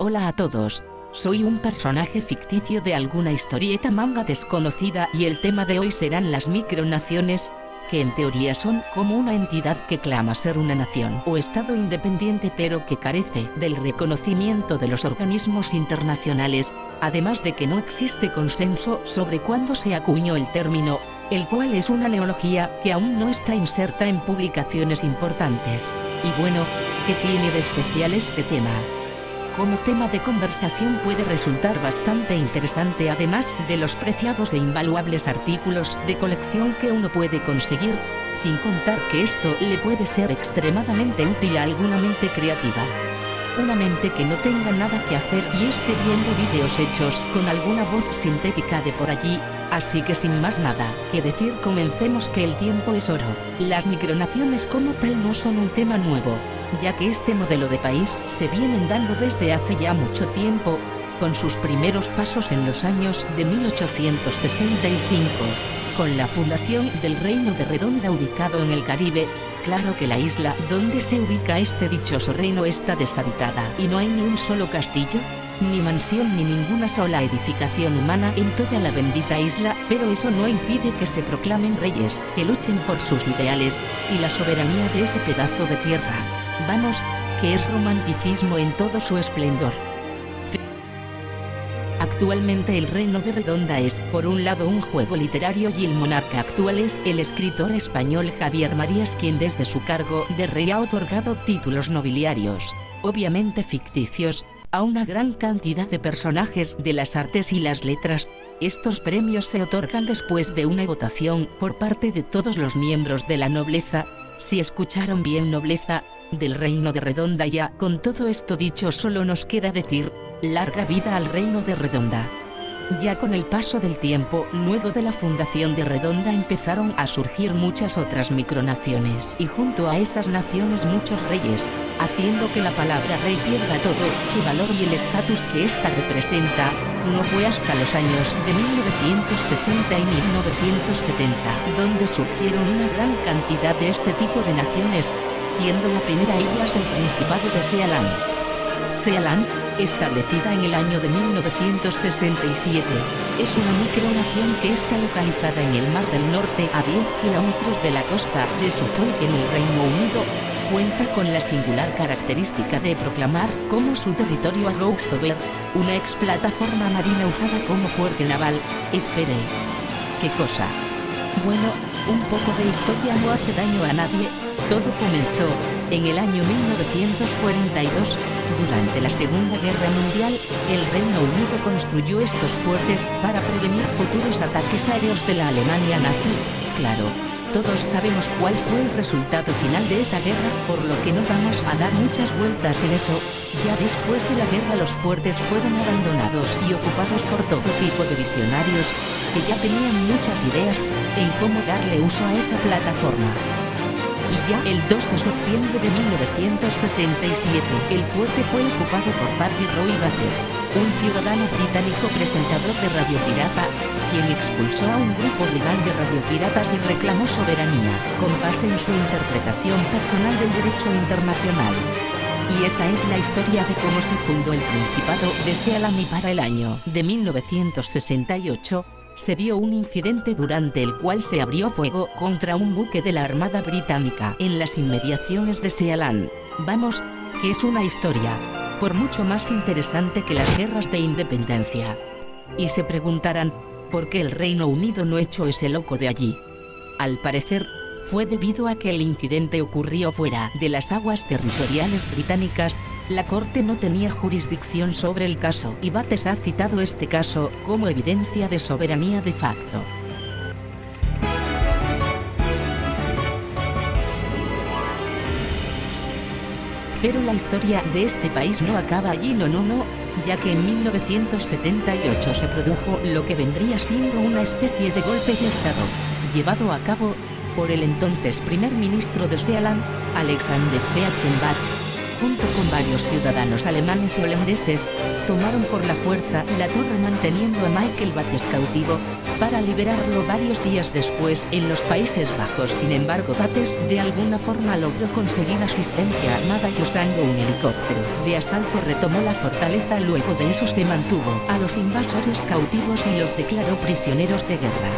Hola a todos. Soy un personaje ficticio de alguna historieta manga desconocida y el tema de hoy serán las micronaciones, que en teoría son como una entidad que clama ser una nación o estado independiente pero que carece del reconocimiento de los organismos internacionales, además de que no existe consenso sobre cuándo se acuñó el término, el cual es una neología que aún no está inserta en publicaciones importantes. Y bueno, ¿qué tiene de especial este tema? Como tema de conversación puede resultar bastante interesante, además de los preciados e invaluables artículos de colección que uno puede conseguir, sin contar que esto le puede ser extremadamente útil a alguna mente creativa. Una mente que no tenga nada que hacer y esté viendo vídeos hechos con alguna voz sintética de por allí. Así que sin más nada que decir, comencemos, que el tiempo es oro. Las micronaciones como tal no son un tema nuevo, ya que este modelo de país se vienen dando desde hace ya mucho tiempo, con sus primeros pasos en los años de 1865, con la fundación del Reino de Redonda ubicado en el Caribe. Claro que la isla donde se ubica este dichoso reino está deshabitada y no hay ni un solo castillo, ni mansión ni ninguna sola edificación humana en toda la bendita isla, pero eso no impide que se proclamen reyes, que luchen por sus ideales y la soberanía de ese pedazo de tierra. Vamos, que es romanticismo en todo su esplendor. Actualmente el Reino de Redonda es, por un lado, un juego literario y el monarca actual es el escritor español Javier Marías, quien desde su cargo de rey ha otorgado títulos nobiliarios, obviamente ficticios, a una gran cantidad de personajes de las artes y las letras. Estos premios se otorgan después de una votación por parte de todos los miembros de la nobleza. Si escucharon bien, nobleza del Reino de Redonda. Ya con todo esto dicho, solo nos queda decir: larga vida al Reino de Redonda. Ya con el paso del tiempo, luego de la fundación de Redonda, empezaron a surgir muchas otras micronaciones y junto a esas naciones muchos reyes, haciendo que la palabra rey pierda todo su valor y el estatus que ésta representa. No fue hasta los años de 1960 y 1970 donde surgieron una gran cantidad de este tipo de naciones, siendo la primera islas el Principado de Sealán. Sealán, establecida en el año de 1967, es una micronación que está localizada en el Mar del Norte, a 10 kilómetros de la costa de Suffolk en el Reino Unido. Cuenta con la singular característica de proclamar como su territorio a Roxtober, una ex plataforma marina usada como fuerte naval. Espere, ¿qué cosa? Bueno, un poco de historia no hace daño a nadie. Todo comenzó en el año 1942, durante la Segunda Guerra Mundial. El Reino Unido construyó estos fuertes para prevenir futuros ataques aéreos de la Alemania nazi. Claro, todos sabemos cuál fue el resultado final de esa guerra, por lo que no vamos a dar muchas vueltas en eso. Ya después de la guerra los fuertes fueron abandonados y ocupados por todo tipo de visionarios, que ya tenían muchas ideas en cómo darle uso a esa plataforma. Y ya el 2 de septiembre de 1967, el fuerte fue ocupado por Paddy Roy Bates, un ciudadano británico presentador de Radio Pirata, quien expulsó a un grupo rival de radiopiratas y reclamó soberanía, con base en su interpretación personal del derecho internacional. Y esa es la historia de cómo se fundó el Principado de Sealán. Y para el año de 1968, se dio un incidente durante el cual se abrió fuego contra un buque de la Armada Británica en las inmediaciones de Sealán. Vamos, que es una historia por mucho más interesante que las guerras de independencia. Y se preguntarán, ¿por qué el Reino Unido no echó ese loco de allí? Al parecer, fue debido a que el incidente ocurrió fuera de las aguas territoriales británicas. La corte no tenía jurisdicción sobre el caso y Bates ha citado este caso como evidencia de soberanía de facto. Pero la historia de este país no acaba allí, no, ya que en 1978 se produjo lo que vendría siendo una especie de golpe de estado, llevado a cabo por el entonces primer ministro de Sealán, Alexander Peachenbach, junto con varios ciudadanos alemanes y holandeses, tomaron por la fuerza la torre manteniendo a Michael Bates cautivo, para liberarlo varios días después en los Países Bajos. Sin embargo, Bates de alguna forma logró conseguir asistencia armada y usando un helicóptero de asalto retomó la fortaleza. Luego de eso se mantuvo a los invasores cautivos y los declaró prisioneros de guerra.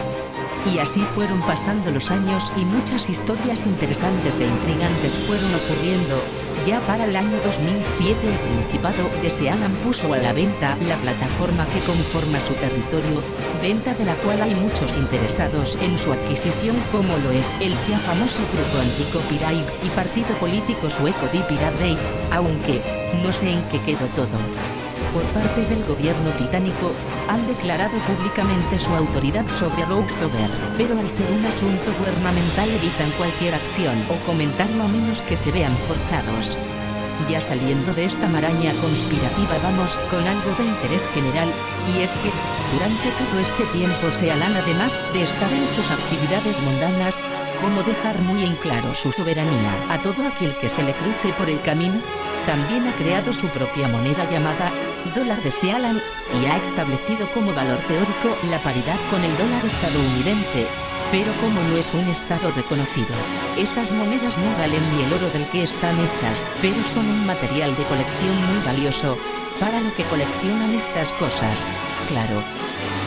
Y así fueron pasando los años y muchas historias interesantes e intrigantes fueron ocurriendo. Ya para el año 2007 el Principado de Sealand puso a la venta la plataforma que conforma su territorio, venta de la cual hay muchos interesados en su adquisición, como lo es el ya famoso grupo anti-copyright y partido político sueco Die Pirate Bay, aunque no sé en qué quedó todo. Por parte del gobierno británico, han declarado públicamente su autoridad sobre Roxtober, pero al ser un asunto gubernamental evitan cualquier acción o comentario a menos que se vean forzados. Ya saliendo de esta maraña conspirativa vamos con algo de interés general, y es que, durante todo este tiempo Sealand, además de estar en sus actividades mundanas, como dejar muy en claro su soberanía a todo aquel que se le cruce por el camino, también ha creado su propia moneda llamada dólar de Sealand, y ha establecido como valor teórico la paridad con el dólar estadounidense. Pero como no es un estado reconocido, esas monedas no valen ni el oro del que están hechas, pero son un material de colección muy valioso, para lo que coleccionan estas cosas, claro.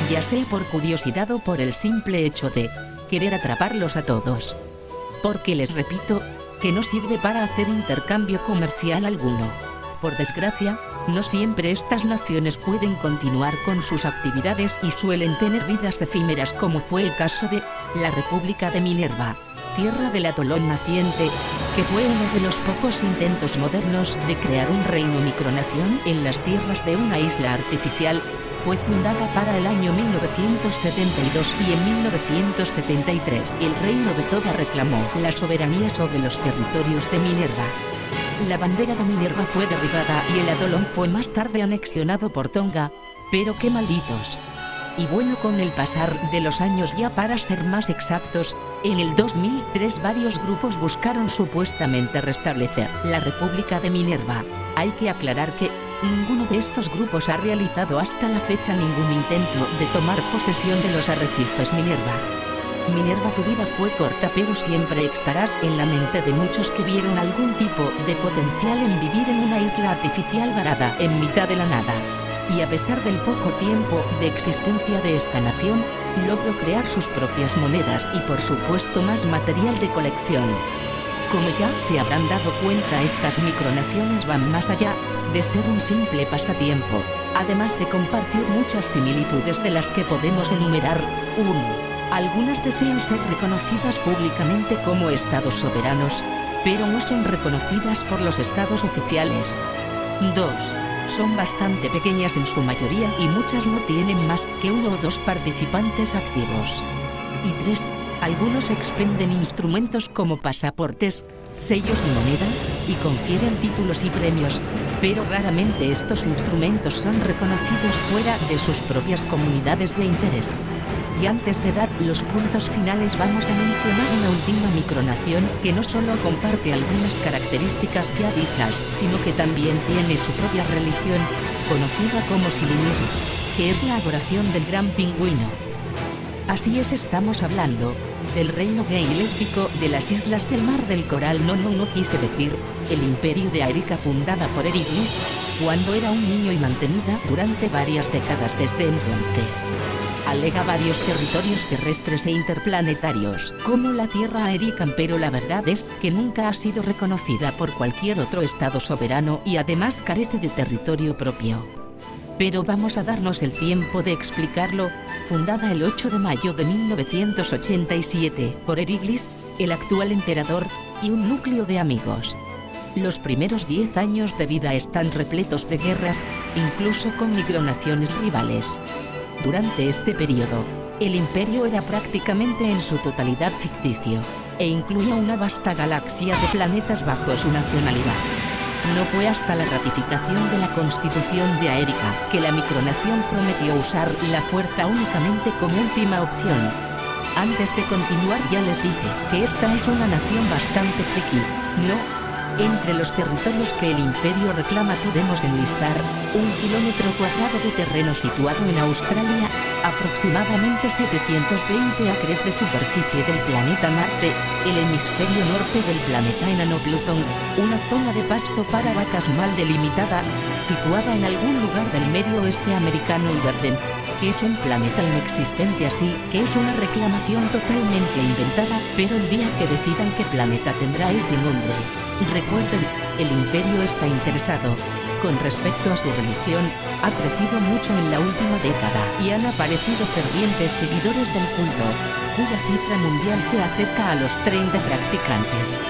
Ya sea por curiosidad o por el simple hecho de querer atraparlos a todos. Porque les repito, que no sirve para hacer intercambio comercial alguno. Por desgracia, no siempre estas naciones pueden continuar con sus actividades y suelen tener vidas efímeras, como fue el caso de la República de Minerva, tierra del atolón naciente, que fue uno de los pocos intentos modernos de crear un reino micronación en las tierras de una isla artificial. Fue fundada para el año 1972 y en 1973 el reino de Toga reclamó la soberanía sobre los territorios de Minerva. La bandera de Minerva fue derribada y el atolón fue más tarde anexionado por Tonga, pero qué malditos. Y bueno, con el pasar de los años, ya para ser más exactos, en el 2003 varios grupos buscaron supuestamente restablecer la República de Minerva. Hay que aclarar que ninguno de estos grupos ha realizado hasta la fecha ningún intento de tomar posesión de los arrecifes Minerva. Minerva, tu vida fue corta, pero siempre estarás en la mente de muchos que vieron algún tipo de potencial en vivir en una isla artificial varada en mitad de la nada. Y a pesar del poco tiempo de existencia de esta nación, logró crear sus propias monedas y por supuesto más material de colección. Como ya se habrán dado cuenta, estas micronaciones van más allá de ser un simple pasatiempo, además de compartir muchas similitudes de las que podemos enumerar. 1. Algunas desean ser reconocidas públicamente como estados soberanos, pero no son reconocidas por los estados oficiales. 2. Son bastante pequeñas en su mayoría y muchas no tienen más que 1 o 2 participantes activos. Y 3. Algunos expenden instrumentos como pasaportes, sellos y moneda, y confieren títulos y premios, pero raramente estos instrumentos son reconocidos fuera de sus propias comunidades de interés. Y antes de dar los puntos finales, vamos a mencionar una última micronación que no solo comparte algunas características ya dichas, sino que también tiene su propia religión, conocida como Silinismo, que es la adoración del gran pingüino. Así es, estamos hablando del reino gay y lésbico de las Islas del Mar del Coral. No quise decir el imperio de Aerica, fundada por Eriglis cuando era un niño y mantenida durante varias décadas desde entonces. Alega varios territorios terrestres e interplanetarios, como la Tierra Aerican, pero la verdad es que nunca ha sido reconocida por cualquier otro estado soberano y además carece de territorio propio. Pero vamos a darnos el tiempo de explicarlo. Fundada el 8 de mayo de 1987 por Eriglis, el actual emperador, y un núcleo de amigos. Los primeros 10 años de vida están repletos de guerras, incluso con micronaciones rivales. Durante este periodo, el imperio era prácticamente en su totalidad ficticio, e incluía una vasta galaxia de planetas bajo su nacionalidad. No fue hasta la ratificación de la Constitución de Aerica que la micronación prometió usar la fuerza únicamente como última opción. Antes de continuar, ya les dije que esta es una nación bastante friki, ¿no? Entre los territorios que el Imperio reclama podemos enlistar 1 kilómetro cuadrado de terreno situado en Australia, aproximadamente 720 acres de superficie del planeta Marte, el hemisferio norte del planeta enano Plutón, una zona de pasto para vacas mal delimitada, situada en algún lugar del medio oeste americano y Verden, que es un planeta inexistente, así que es una reclamación totalmente inventada, pero el día que decidan qué planeta tendrá ese nombre. Recuerden, el Imperio está interesado. Con respecto a su religión, ha crecido mucho en la última década y han aparecido fervientes seguidores del culto, cuya cifra mundial se acerca a los 30 practicantes.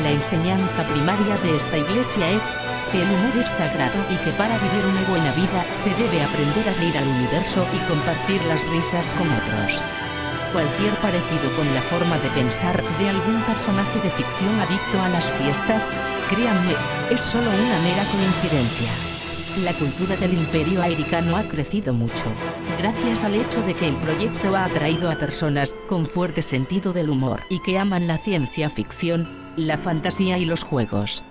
La enseñanza primaria de esta iglesia es que el humor es sagrado y que para vivir una buena vida se debe aprender a reír al universo y compartir las risas con otros. Cualquier parecido con la forma de pensar de algún personaje de ficción adicto a las fiestas, créanme, es solo una mera coincidencia. La cultura del Imperio americano ha crecido mucho, gracias al hecho de que el proyecto ha atraído a personas con fuerte sentido del humor y que aman la ciencia ficción, la fantasía y los juegos.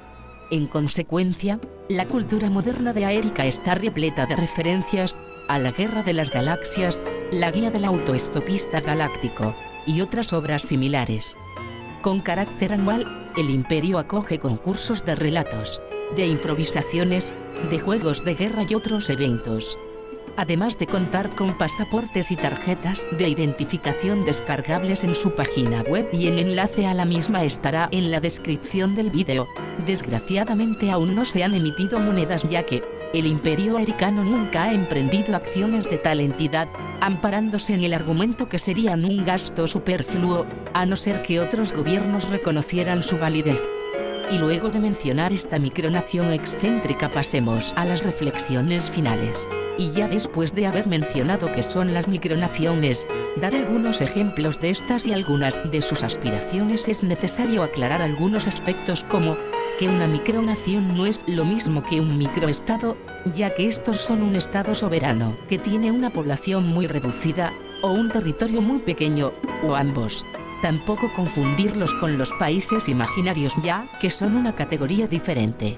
En consecuencia, la cultura moderna de Aerica está repleta de referencias a la Guerra de las Galaxias, la Guía del Autoestopista Galáctico, y otras obras similares. Con carácter anual, el Imperio acoge concursos de relatos, de improvisaciones, de juegos de guerra y otros eventos. Además de contar con pasaportes y tarjetas de identificación descargables en su página web, y el enlace a la misma estará en la descripción del vídeo. Desgraciadamente aún no se han emitido monedas, ya que el Imperio americano nunca ha emprendido acciones de tal entidad, amparándose en el argumento que serían un gasto superfluo, a no ser que otros gobiernos reconocieran su validez. Y luego de mencionar esta micronación excéntrica, pasemos a las reflexiones finales. Y ya después de haber mencionado qué son las micronaciones, dar algunos ejemplos de estas y algunas de sus aspiraciones, es necesario aclarar algunos aspectos, como que una micronación no es lo mismo que un microestado, ya que estos son un estado soberano que tiene una población muy reducida, o un territorio muy pequeño, o ambos. Tampoco confundirlos con los países imaginarios, ya que son una categoría diferente.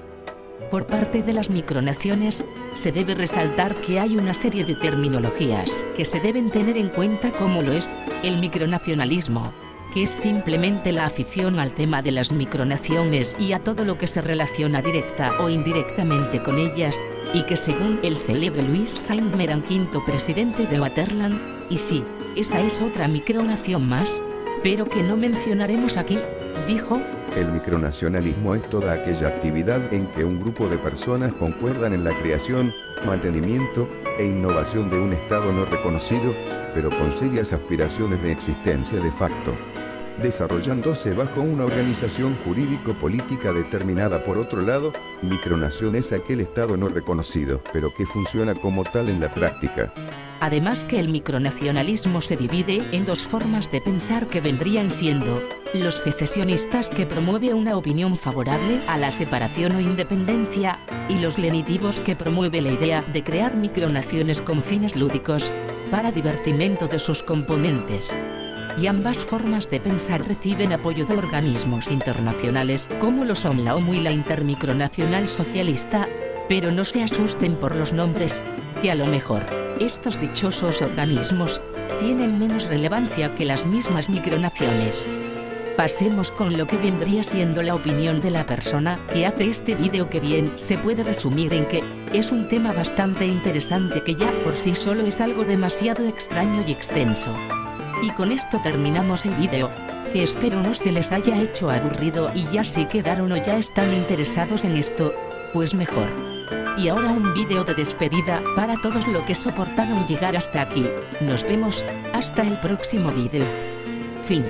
Por parte de las micronaciones, se debe resaltar que hay una serie de terminologías que se deben tener en cuenta, como lo es el micronacionalismo, que es simplemente la afición al tema de las micronaciones y a todo lo que se relaciona directa o indirectamente con ellas, y que según el célebre Louis Saint-Méran, quinto presidente de Waterland, y sí, esa es otra micronación más, pero que no mencionaremos aquí, dijo. El micronacionalismo es toda aquella actividad en que un grupo de personas concuerdan en la creación, mantenimiento e innovación de un Estado no reconocido, pero con serias aspiraciones de existencia de facto, desarrollándose bajo una organización jurídico-política determinada. Por otro lado, micronación es aquel Estado no reconocido, pero que funciona como tal en la práctica. Además que el micronacionalismo se divide en dos formas de pensar, que vendrían siendo los secesionistas, que promueve una opinión favorable a la separación o independencia, y los lenitivos, que promueve la idea de crear micronaciones con fines lúdicos, para divertimento de sus componentes. Y ambas formas de pensar reciben apoyo de organismos internacionales, como lo son la OMU y la Intermicronacional Socialista, pero no se asusten por los nombres, que a lo mejor estos dichosos organismos tienen menos relevancia que las mismas micronaciones. Pasemos con lo que vendría siendo la opinión de la persona que hace este vídeo, que bien se puede resumir en que es un tema bastante interesante, que ya por sí solo es algo demasiado extraño y extenso. Y con esto terminamos el vídeo, que espero no se les haya hecho aburrido, y ya si quedaron o ya están interesados en esto, pues mejor. Y ahora un vídeo de despedida para todos los que soportaron llegar hasta aquí. Nos vemos hasta el próximo vídeo. Fin.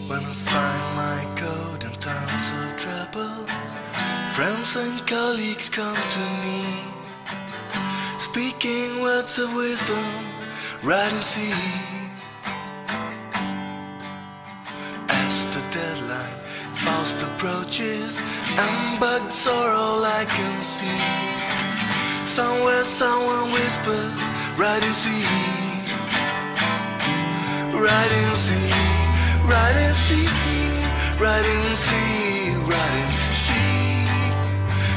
When I find my code in times of trouble, friends and colleagues come to me, speak speaking words of wisdom, right and see. As the deadline fast approaches, and bugs are all I can see. Somewhere someone whispers, right and see. Right and see, right and see, right and see, right and see.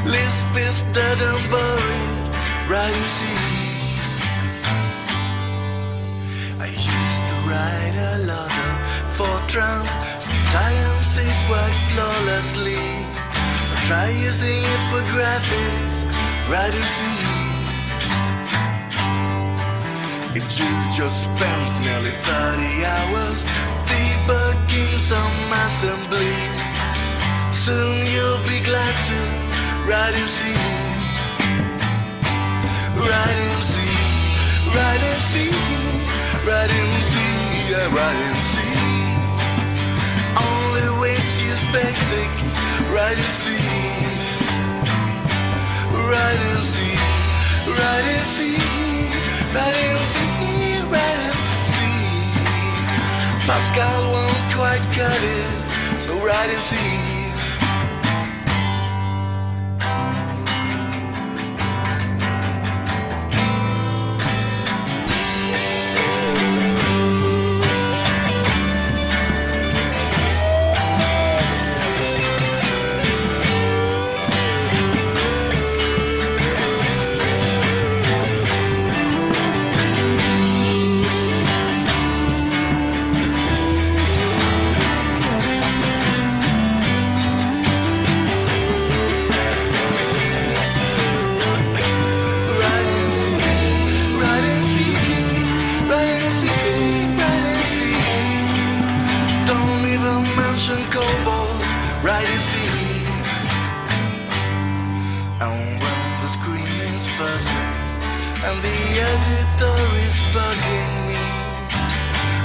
Lisp is dead and buried, right and see. I used to write a lot of Fortran, try and sit quite flawlessly. I try using it for graphics, right and see. If you just spent nearly 30 hours debugging some assembly, soon you'll be glad to write and see. Write and see, write and see, write and see, yeah, write and see. Only ways to use basic, write and see. Write and see, write and see, write and see, write and see. Pascal won't quite cut it, so write and see.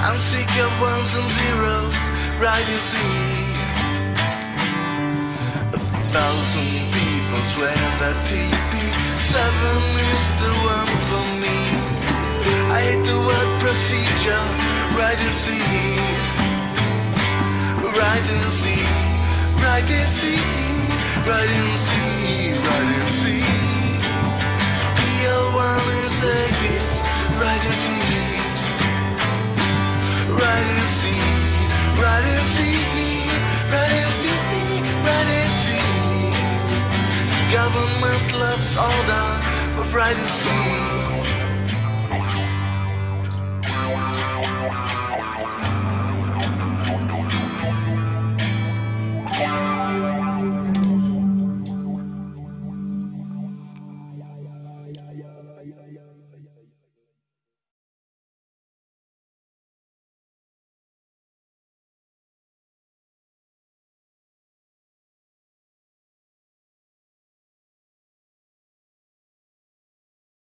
I'm sick of ones and zeros, right and see. 1,000 people swear that TP7 is the one for me. I hate the word procedure, right and see. Right and see, right and see, right and see, right and see. PL1 is 80s, right and see. Right and see, right and see, right and see, right and see. Government loves order, but right and see.